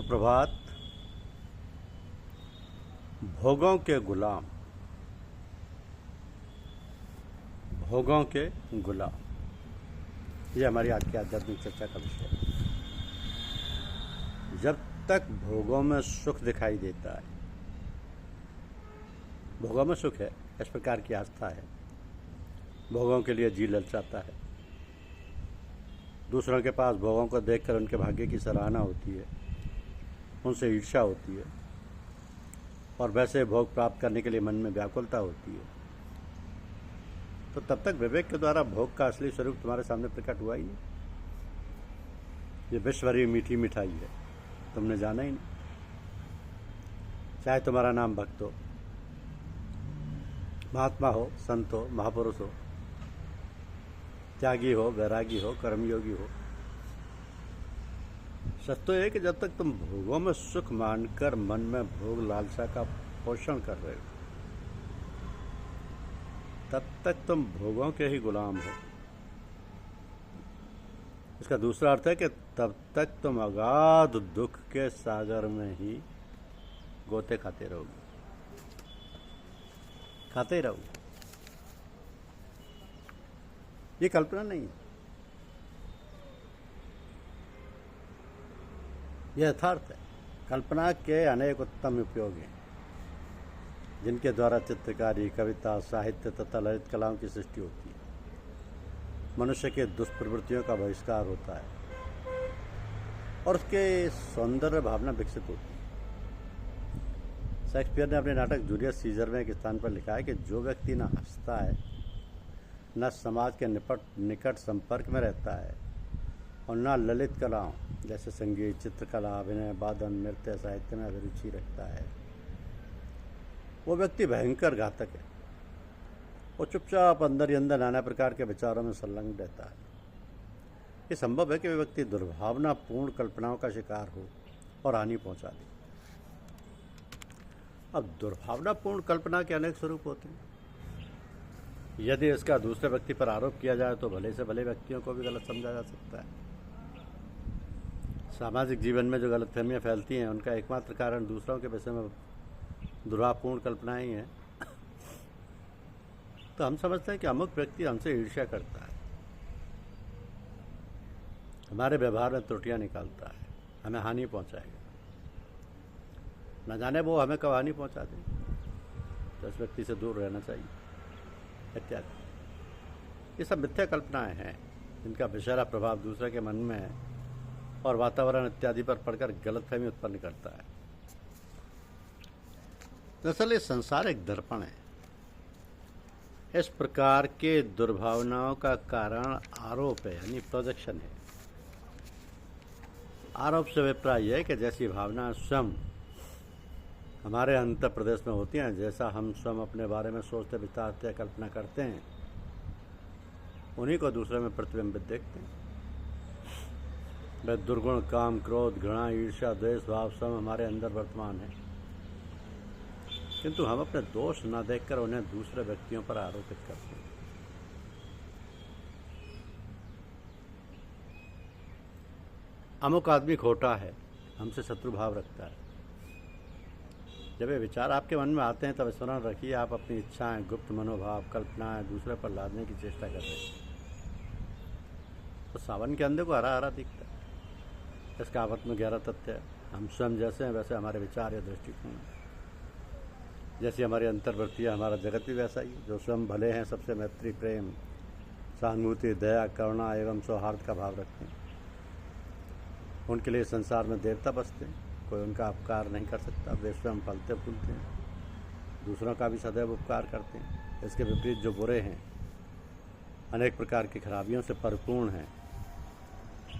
सुप्रभात। भोगों के गुलाम, भोगों के गुलाम, ये हमारी आज की आध्यात्मिक चर्चा का विषय है। जब तक भोगों में सुख दिखाई देता है, भोगों में सुख है, इस प्रकार की आस्था है, भोगों के लिए जी ललचाता है, दूसरों के पास भोगों को देखकर उनके भाग्य की सराहना होती है, उनसे ईर्ष्या होती है और वैसे भोग प्राप्त करने के लिए मन में व्याकुलता होती है, तो तब तक विवेक के द्वारा भोग का असली स्वरूप तुम्हारे सामने प्रकट हुआ ही नहीं। ये विश्वभरी मीठी मिठाई है, तुमने जाना ही नहीं। चाहे तुम्हारा नाम भक्त हो, महात्मा हो, संत हो, महापुरुष हो, त्यागी हो, वैरागी हो, कर्मयोगी हो, सच तो है कि जब तक तुम भोगों में सुख मानकर मन में भोग लालसा का पोषण कर रहे हो, तब तक तुम भोगों के ही गुलाम हो। इसका दूसरा अर्थ है कि तब तक तुम अगाध दुख के सागर में ही गोते खाते रहोगे, खाते ही रहोगे। ये कल्पना नहीं है, यह यथार्थ है। कल्पना के अनेक उत्तम उपयोग हैं, जिनके द्वारा चित्रकारी, कविता, साहित्य तथा ललित कलाओं की सृष्टि होती है। मनुष्य के दुष्प्रवृत्तियों का बहिष्कार होता है और उसके सौंदर्य भावना विकसित होती है। शेक्सपियर ने अपने नाटक जूलियस सीजर में एक स्थान पर लिखा है कि जो व्यक्ति न हंसता है, न समाज के निकट संपर्क में रहता है और न ललित कलाओं जैसे संगीत, चित्रकला, अभिनय, वादन, नृत्य, साहित्य में अभिरुचि रखता है, वो व्यक्ति भयंकर घातक है। वो चुपचाप अंदर ही अंदर नाना प्रकार के विचारों में संलग्न रहता है। ये संभव है कि वह व्यक्ति दुर्भावनापूर्ण कल्पनाओं का शिकार हो और हानि पहुंचा दे। अब दुर्भावनापूर्ण कल्पना के अनेक स्वरूप होते हैं। यदि इसका दूसरे व्यक्ति पर आरोप किया जाए तो भले से भले व्यक्तियों को भी गलत समझा जा सकता है। सामाजिक जीवन में जो गलतफहमियां फैलती हैं, उनका एकमात्र कारण दूसरों के विषय में दुर्भावपूर्ण कल्पनाएं ही हैं। तो हम समझते हैं कि अमुक व्यक्ति हमसे ईर्ष्या करता है, हमारे व्यवहार में त्रुटियां निकालता है, हमें हानि पहुंचाएगा, न जाने वो हमें कब हानि पहुंचा दे, तो इस व्यक्ति से दूर रहना चाहिए इत्यादि। ये सब मिथ्या कल्पनाएं हैं, जिनका विषैला प्रभाव दूसरे के मन में और वातावरण इत्यादि पर पड़कर गलतफहमी उत्पन्न करता है। दरअसल ये संसार एक दर्पण है। इस प्रकार के दुर्भावनाओं का कारण आरोप है, यानी प्रोजेक्शन है। आरोप से अभिप्राय यह है कि जैसी भावना स्वयं हमारे अंतर प्रदेश में होती हैं, जैसा हम स्वयं अपने बारे में सोचते, विचारते या कल्पना करते हैं, उन्हीं को दूसरे में प्रतिबिंबित देखते हैं। वह दुर्गुण, काम, क्रोध, घृणा, ईर्ष्या, द्वेष भाव स्वयं हमारे अंदर वर्तमान है, किंतु हम अपने दोष न देखकर उन्हें दूसरे व्यक्तियों पर आरोपित करते हैं। अमुक आदमी खोटा है, हमसे शत्रु भाव रखता है। जब ये विचार आपके मन में आते हैं, तब स्मरण रखिए आप अपनी इच्छाएं, गुप्त मनोभाव, कल्पनाएं दूसरे पर लादने की चेष्टा कर रहे हैं। तो सावन के अंधे को हरा हरा दिखता है। इसका आवत में गहरा तथ्य है। हम स्वयं जैसे हैं वैसे हमारे विचार या दृष्टिकोण है। जैसी हमारी अंतर्वृत्तियाँ, हमारा जगत भी वैसा ही। जो स्वयं भले हैं, सबसे मैत्री, प्रेम, सहानुभूति, दया, करुणा एवं सौहार्द का भाव रखते हैं, उनके लिए संसार में देवता बसते हैं। कोई उनका उपकार नहीं कर सकता। वे स्वयं फलते फूलते हैं, दूसरों का भी सदैव उपकार करते हैं। इसके विपरीत जो बुरे हैं, अनेक प्रकार की खराबियों से परिपूर्ण हैं,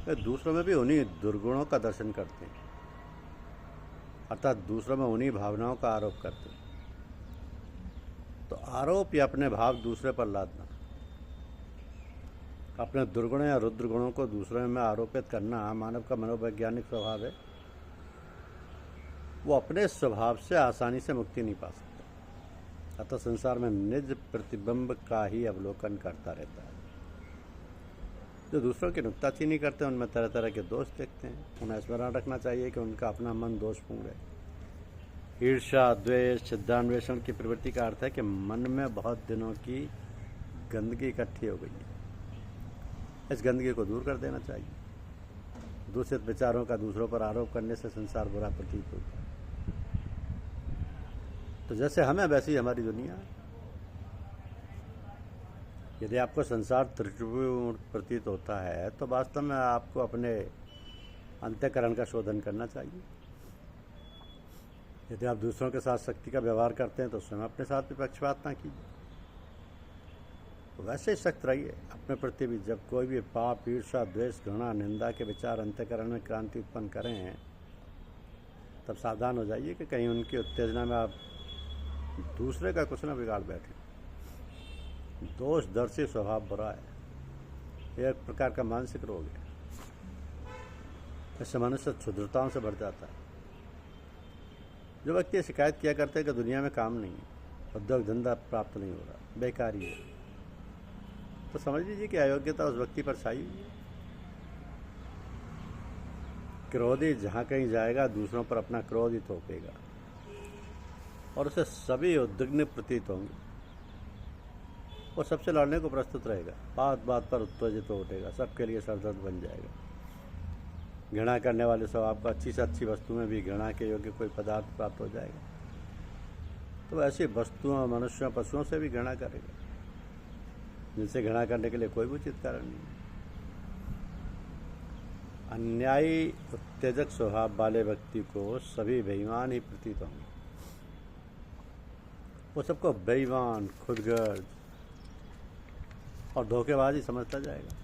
वे दूसरों में भी उन्हीं दुर्गुणों का दर्शन करते हैं, अर्थात दूसरों में उन्हीं भावनाओं का आरोप करते हैं। तो आरोप या अपने भाव दूसरे पर लादना, अपने दुर्गुण या रुद्र गुणों को दूसरों में आरोपित करना मानव का मनोवैज्ञानिक स्वभाव है। वो अपने स्वभाव से आसानी से मुक्ति नहीं पा सकता, अतः संसार में निज प्रतिबिंब का ही अवलोकन करता रहता है। जो दूसरों की नुक्ताचीनी करते हैं उनमें तरह तरह के दोष देखते हैं। उन्हें स्मरण रखना चाहिए कि उनका अपना मन दोषपूर्ण है। ईर्ष्या, द्वेष, छिद्रान्वेषण की प्रवृत्ति का अर्थ है कि मन में बहुत दिनों की गंदगी इकट्ठी हो गई है। इस गंदगी को दूर कर देना चाहिए। दूषित विचारों का दूसरों पर आरोप करने से संसार बुरा प्रतीत होता है। तो जैसे हमें वैसी हमारी दुनिया है। यदि आपको संसार त्रिपुर प्रतीत होता है तो वास्तव में आपको अपने अंतःकरण का शोधन करना चाहिए। यदि आप दूसरों के साथ शक्ति का व्यवहार करते हैं तो स्वयं अपने साथ भी पक्षपात ना कीजिए। तो वैसे ही सख्त रहिए अपने प्रति भी। जब कोई भी पाप, ईर्ष्या, द्वेष, घृणा, निंदा के विचार अंतःकरण में क्रांति उत्पन्न करें तब सावधान हो जाइए कि कहीं उनकी उत्तेजना में आप दूसरे का कुछ न बिगाड़ बैठे। दोषदर्शी स्वभाव बुरा है, एक प्रकार का मानसिक रोग है। इससे मनुष्य क्षुद्रताओं से बढ़ जाता है। जो व्यक्ति ये शिकायत किया करते हैं कि दुनिया में काम नहीं है, उद्योग धंधा प्राप्त नहीं हो रहा, बेकारी है, तो समझ लीजिए कि अयोग्यता उस व्यक्ति पर छाई हुई है। क्रोधी जहाँ कहीं जाएगा दूसरों पर अपना क्रोध ही थोपेगा और उसे सभी उद्विग्न प्रतीत होंगे। वो सबसे लड़ने को प्रस्तुत रहेगा, बात बात पर उत्तेजित उठेगा, सबके लिए सरदर्द बन जाएगा। घृणा करने वाले स्वभाव को अच्छी से अच्छी वस्तु में भी घृणा के योग्य कोई पदार्थ प्राप्त हो जाएगा तो ऐसी वस्तुओं, मनुष्यों, पशुओं से भी घृणा करेगा जिनसे घृणा करने के लिए कोई भी उचित कारण नहीं। अन्यायी, उत्तेजक स्वभाव वाले व्यक्ति को सभी बेईमान ही प्रतीत होंगे। वो सबको बेईमान, खुदगर्ज और धोखेबाज ही समझता जाएगा।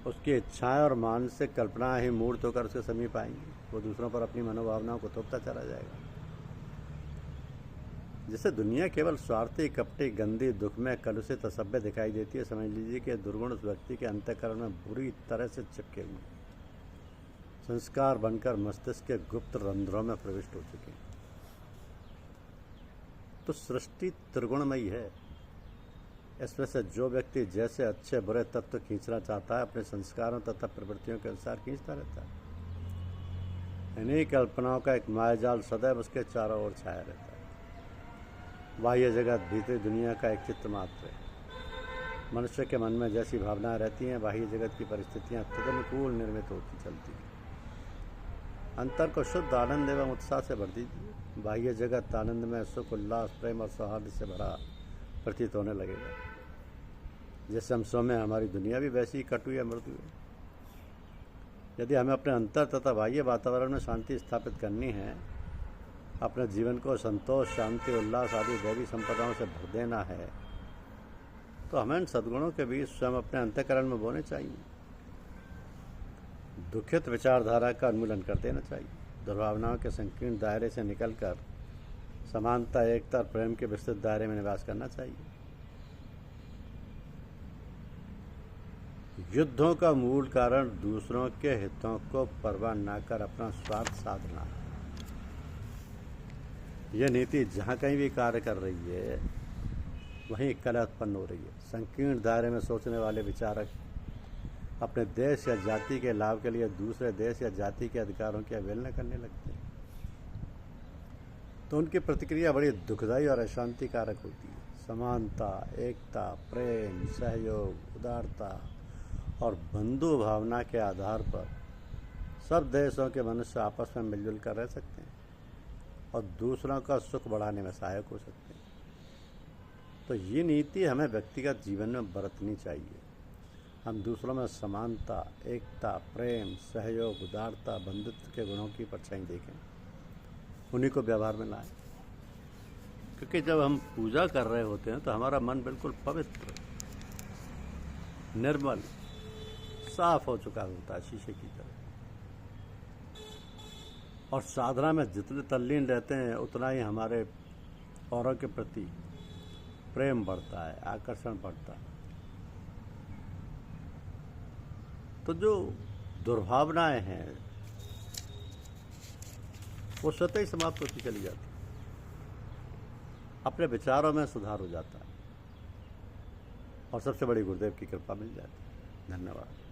उसकी इच्छाएं और मानसिक कल्पनाएं ही मूर्त होकर उसके समीप आएंगी। वो दूसरों पर अपनी मनोभावनाओं को थोपता चला जाएगा। जिससे दुनिया केवल स्वार्थी, कपटी, गंदी, दुख में कलुषित, असभ्य दिखाई देती है, समझ लीजिए कि दुर्गुण उस व्यक्ति के अंतःकरण में बुरी तरह से चिपके हुए संस्कार बनकर मस्तिष्क के गुप्त रंध्रों में प्रविष्ट हो चुके हैं। तो सृष्टि त्रिगुणमयी है। इसमें से जो व्यक्ति जैसे अच्छे बुरे तत्व खींचना चाहता है अपने संस्कारों तथा प्रवृत्तियों के अनुसार खींचता रहता है। इन्हीं कल्पनाओं का एक मायाजाल सदैव उसके चारों ओर छाया रहता है। बाह्य जगत भीतरी दुनिया का एक चित्र मात्र है। मनुष्य के मन में जैसी भावनाएं रहती हैं, बाह्य जगत की परिस्थितियां तदनुकूल निर्मित होती चलती हैं। अंतर को शुद्ध आनंद एवं उत्साह से भर दीजिए। बाह्य जगत आनंद में सुख, उल्लास, प्रेम और सौहार्द से भरा प्रतीत होने लगेगा। जैसे हम सौम्य, हमारी दुनिया भी वैसी ही कटु या मृदु है। यदि हमें अपने अंतर तथा बाह्य वातावरण में शांति स्थापित करनी है, अपने जीवन को संतोष, शांति, उल्लास आदि दैवी संपदाओं से भर देना है, तो हमें इन सद्गुणों के बीच स्वयं अपने अंतःकरण में बोने चाहिए। दुखित विचारधारा का उन्मूलन कर देना चाहिए। दुर्भावनाओं के संकीर्ण दायरे से निकलकर समानता, एकता और प्रेम के विस्तृत दायरे में निवास करना चाहिए। युद्धों का मूल कारण दूसरों के हितों को परवाह न कर अपना स्वार्थ साधना है। यह नीति जहाँ कहीं भी कार्य कर रही है वहीं कलह उत्पन्न हो रही है। संकीर्ण दायरे में सोचने वाले विचारक अपने देश या जाति के लाभ के लिए दूसरे देश या जाति के अधिकारों की अवहेलना करने लगते हैं तो उनकी प्रतिक्रिया बड़ी दुखदायी और अशांतिकारक होती है। समानता, एकता, प्रेम, सहयोग, उदारता और बंधु भावना के आधार पर सब देशों के मनुष्य आपस में मिलजुल कर रह सकते हैं और दूसरों का सुख बढ़ाने में सहायक हो सकते हैं। तो ये नीति हमें व्यक्तिगत जीवन में बरतनी चाहिए। हम दूसरों में समानता, एकता, प्रेम, सहयोग, उदारता, बंधुत्व के गुणों की परछाई देखें, उन्हीं को व्यवहार में लाएं। क्योंकि जब हम पूजा कर रहे होते हैं तो हमारा मन बिल्कुल पवित्र, निर्मल, साफ हो चुका होता है, शीशे की तरह। और साधना में जितने तल्लीन रहते हैं उतना ही हमारे औरों के प्रति प्रेम बढ़ता है, आकर्षण बढ़ता है। तो जो दुर्भावनाएं हैं वो स्वतः ही समाप्त होती चली जाती है। अपने विचारों में सुधार हो जाता है और सबसे बड़ी गुरुदेव की कृपा मिल जाती है। धन्यवाद।